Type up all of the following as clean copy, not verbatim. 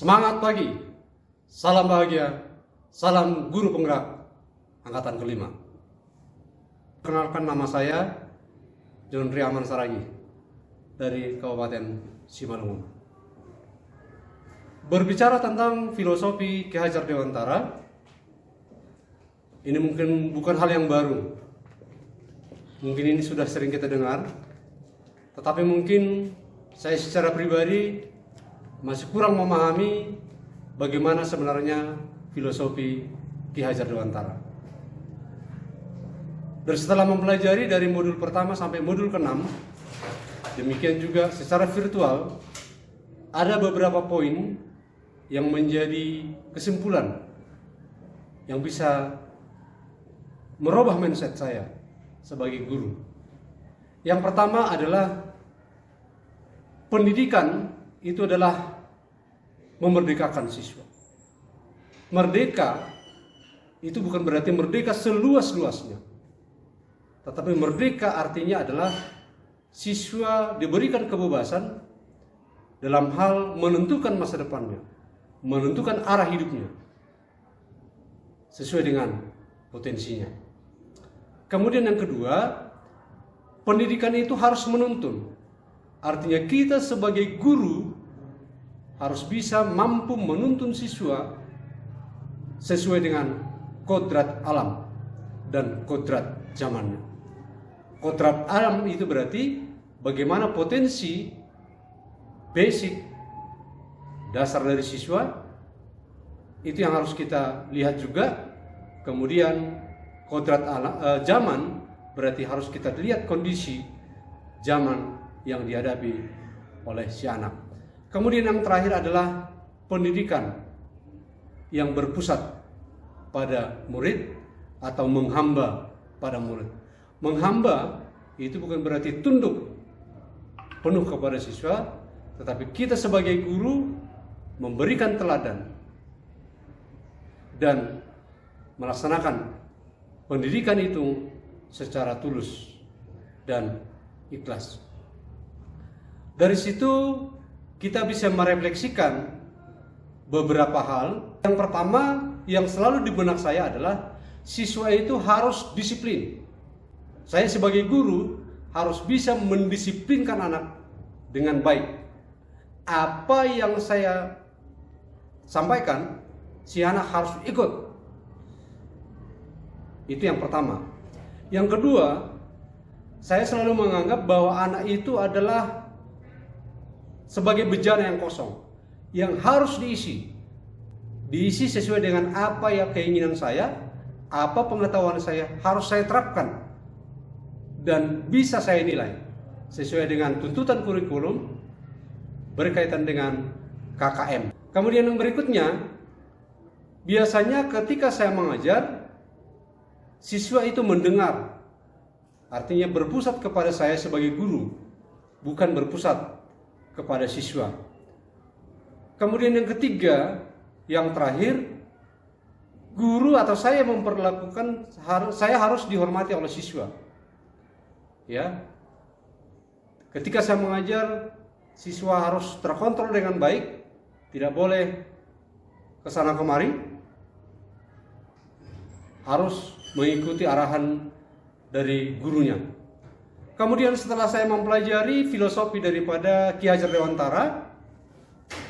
Semangat pagi, salam bahagia, salam guru penggerak angkatan kelima. Perkenalkan, nama saya John Riaman Saragi dari Kabupaten Simalungun. Berbicara tentang filosofi Ki Hajar Dewantara, ini mungkin bukan hal yang baru. Mungkin ini sudah sering kita dengar, tetapi mungkin saya secara pribadi masih kurang memahami bagaimana sebenarnya filosofi Ki Hajar Dewantara. Dan setelah mempelajari dari modul pertama sampai modul ke-6, demikian juga secara virtual, ada beberapa poin yang menjadi kesimpulan yang bisa merubah mindset saya sebagai guru. Yang pertama adalah pendidikan itu adalah memerdekakan siswa. Merdeka itu bukan berarti merdeka seluas-luasnya, tetapi merdeka artinya adalah siswa diberikan kebebasan dalam hal menentukan masa depannya, menentukan arah hidupnya sesuai dengan potensinya. Kemudian yang kedua, pendidikan itu harus menuntun. Artinya kita sebagai guru harus bisa mampu menuntun siswa sesuai dengan kodrat alam dan kodrat zamannya. Kodrat alam itu berarti bagaimana potensi basic dasar dari siswa, itu yang harus kita lihat juga. Kemudian kodrat alam, zaman berarti harus kita lihat kondisi zaman yang dihadapi oleh si anak. Kemudian yang terakhir adalah pendidikan yang berpusat pada murid atau menghamba pada murid. Menghamba itu bukan berarti tunduk penuh kepada siswa, tetapi kita sebagai guru memberikan teladan dan melaksanakan pendidikan itu secara tulus dan ikhlas. Dari situ kita bisa merefleksikan beberapa hal. Yang pertama yang selalu di benak saya adalah siswa itu harus disiplin. Saya sebagai guru harus bisa mendisiplinkan anak dengan baik. Apa yang saya sampaikan, si anak harus ikut. Itu yang pertama. Yang kedua, saya selalu menganggap bahwa anak itu adalah sebagai bejana yang kosong, yang harus diisi sesuai dengan apa yang keinginan saya, apa pengetahuan saya, harus saya terapkan dan bisa saya nilai sesuai dengan tuntutan kurikulum berkaitan dengan KKM. Kemudian yang berikutnya, biasanya ketika saya mengajar, siswa itu mendengar, artinya berpusat kepada saya sebagai guru, bukan berpusat kepada siswa. Kemudian yang ketiga, yang terakhir, guru atau saya memperlakukan, saya harus dihormati oleh siswa. Ya, ketika saya mengajar, siswa harus terkontrol dengan baik, tidak boleh kesana kemari, harus mengikuti arahan dari gurunya. Kemudian setelah saya mempelajari filosofi daripada Ki Hajar Dewantara,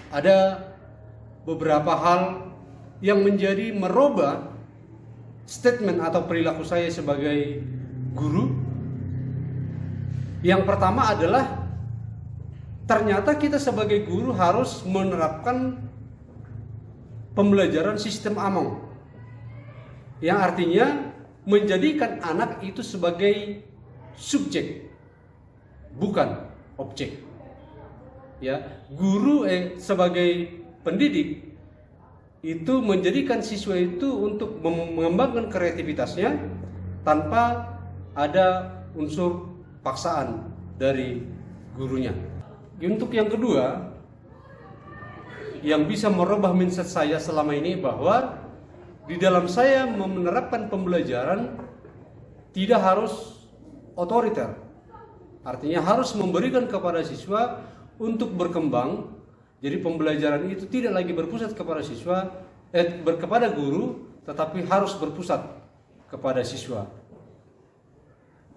ada beberapa hal yang menjadi merubah statement atau perilaku saya sebagai guru. Yang pertama adalah ternyata kita sebagai guru harus menerapkan pembelajaran sistem Among, yang artinya menjadikan anak itu sebagai subjek, bukan objek. Ya, guru sebagai pendidik itu menjadikan siswa itu untuk mengembangkan kreativitasnya tanpa ada unsur paksaan dari gurunya. Untuk yang kedua, yang bisa merubah mindset saya selama ini, bahwa di dalam saya menerapkan pembelajaran tidak harus otoriter. Artinya harus memberikan kepada siswa untuk berkembang Jadi pembelajaran itu tidak lagi berpusat kepada kepada guru, tetapi harus berpusat kepada siswa.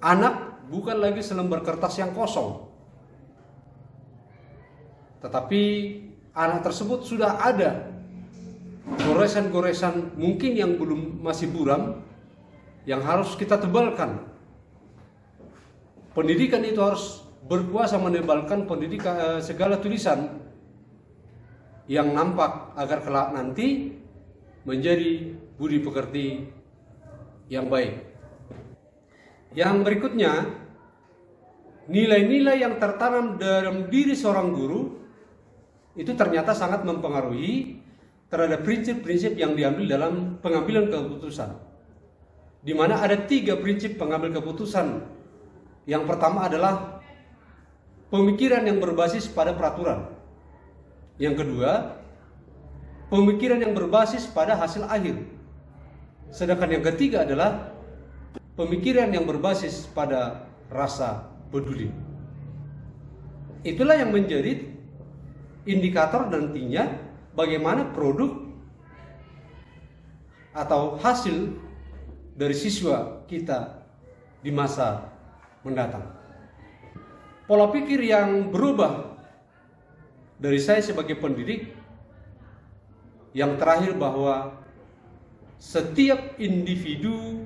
Anak bukan lagi selembar kertas yang kosong, tetapi anak tersebut sudah ada goresan-goresan mungkin yang masih buram, yang harus kita tebalkan. Pendidikan itu harus berkuasa menebalkan segala tulisan yang nampak agar kelak nanti menjadi budi pekerti yang baik. Yang berikutnya, nilai-nilai yang tertanam dalam diri seorang guru itu ternyata sangat mempengaruhi terhadap prinsip-prinsip yang diambil dalam pengambilan keputusan. Di mana ada 3 prinsip pengambil keputusan. Yang pertama adalah pemikiran yang berbasis pada peraturan. Yang kedua, pemikiran yang berbasis pada hasil akhir. Sedangkan yang ketiga adalah pemikiran yang berbasis pada rasa peduli. Itulah yang menjadi indikator nantinya bagaimana produk atau hasil dari siswa kita di masa mendatang. Pola pikir yang berubah dari saya sebagai pendidik, yang terakhir bahwa setiap individu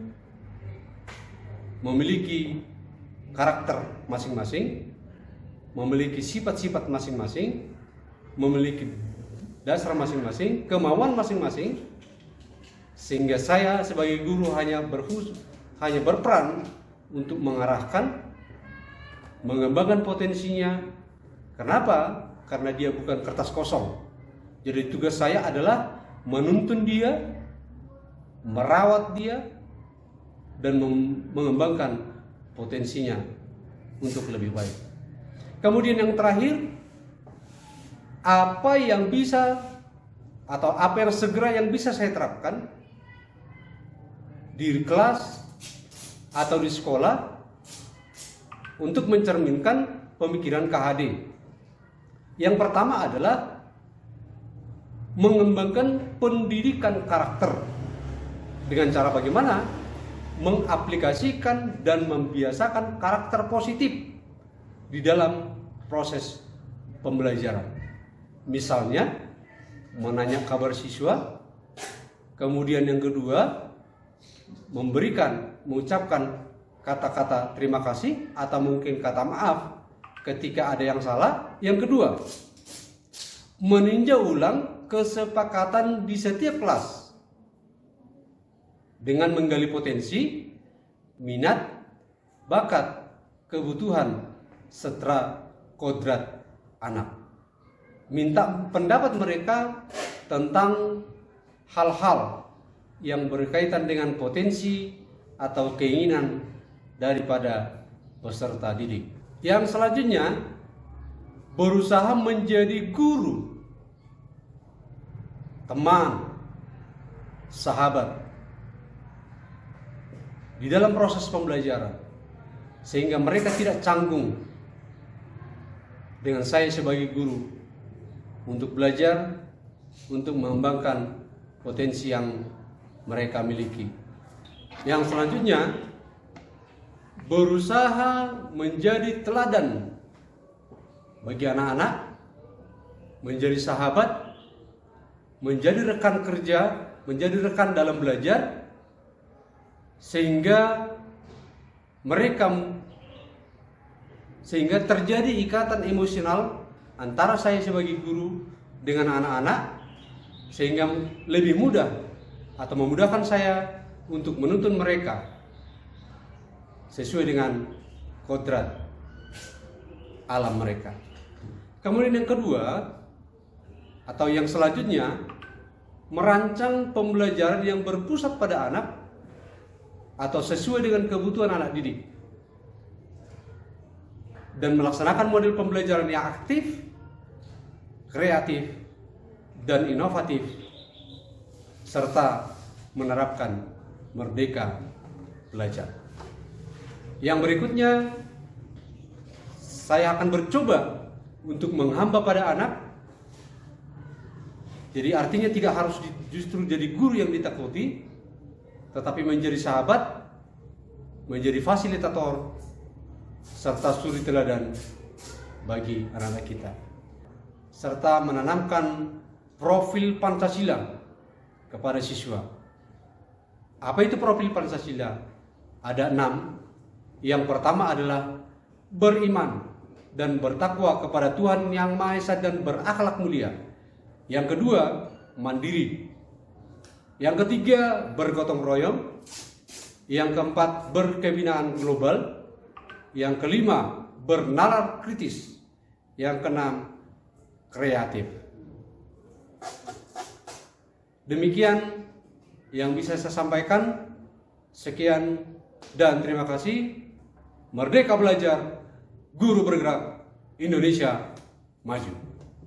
memiliki karakter masing-masing, memiliki sifat-sifat masing-masing, memiliki dasar masing-masing, kemauan masing-masing, sehingga saya sebagai guru hanya berperan untuk mengarahkan, mengembangkan potensinya. Kenapa? Karena dia bukan kertas kosong. Jadi tugas saya adalah menuntun dia, merawat dia, dan mengembangkan potensinya untuk lebih baik. Kemudian yang terakhir, apa yang bisa atau apa yang segera yang bisa saya terapkan di kelas atau di sekolah untuk mencerminkan pemikiran KHD. Yang pertama adalah mengembangkan pendidikan karakter dengan cara bagaimana mengaplikasikan dan membiasakan karakter positif di dalam proses pembelajaran. Misalnya menanya kabar siswa, kemudian yang kedua mengucapkan kata-kata terima kasih atau mungkin kata maaf ketika ada yang salah. Yang kedua, meninjau ulang kesepakatan di setiap kelas dengan menggali potensi, minat, bakat, kebutuhan, serta kodrat anak. Minta pendapat mereka tentang hal-hal yang berkaitan dengan potensi atau keinginan daripada peserta didik. Yang selanjutnya, berusaha menjadi guru, teman, sahabat di dalam proses pembelajaran, sehingga mereka tidak canggung dengan saya sebagai guru untuk belajar, untuk mengembangkan potensi yang mereka miliki. Yang selanjutnya, berusaha menjadi teladan bagi anak-anak, menjadi sahabat, menjadi rekan kerja, menjadi rekan dalam belajar, sehingga terjadi ikatan emosional antara saya sebagai guru dengan anak-anak, sehingga lebih mudah atau memudahkan saya untuk menuntun mereka sesuai dengan kodrat alam mereka. Kemudian yang kedua atau yang selanjutnya, merancang pembelajaran yang berpusat pada anak atau sesuai dengan kebutuhan anak didik, dan melaksanakan model pembelajaran yang aktif, kreatif, dan inovatif, serta menerapkan merdeka belajar. Yang berikutnya, saya akan bercoba untuk menghamba pada anak Jadi artinya tidak harus justru jadi guru yang ditakuti, tetapi menjadi sahabat, menjadi fasilitator, serta suri teladan bagi anak-anak kita. Serta menanamkan profil Pancasila kepada siswa. Apa itu profil Pancasila? Ada 6. Yang pertama adalah beriman dan bertakwa kepada Tuhan Yang Maha Esa dan berakhlak mulia. Yang kedua, mandiri. Yang ketiga, bergotong royong. Yang keempat, berkebinaan global. Yang kelima, bernalar kritis. Yang keenam, kreatif. Demikian yang bisa saya sampaikan. Sekian dan terima kasih. Merdeka belajar, guru bergerak, Indonesia maju.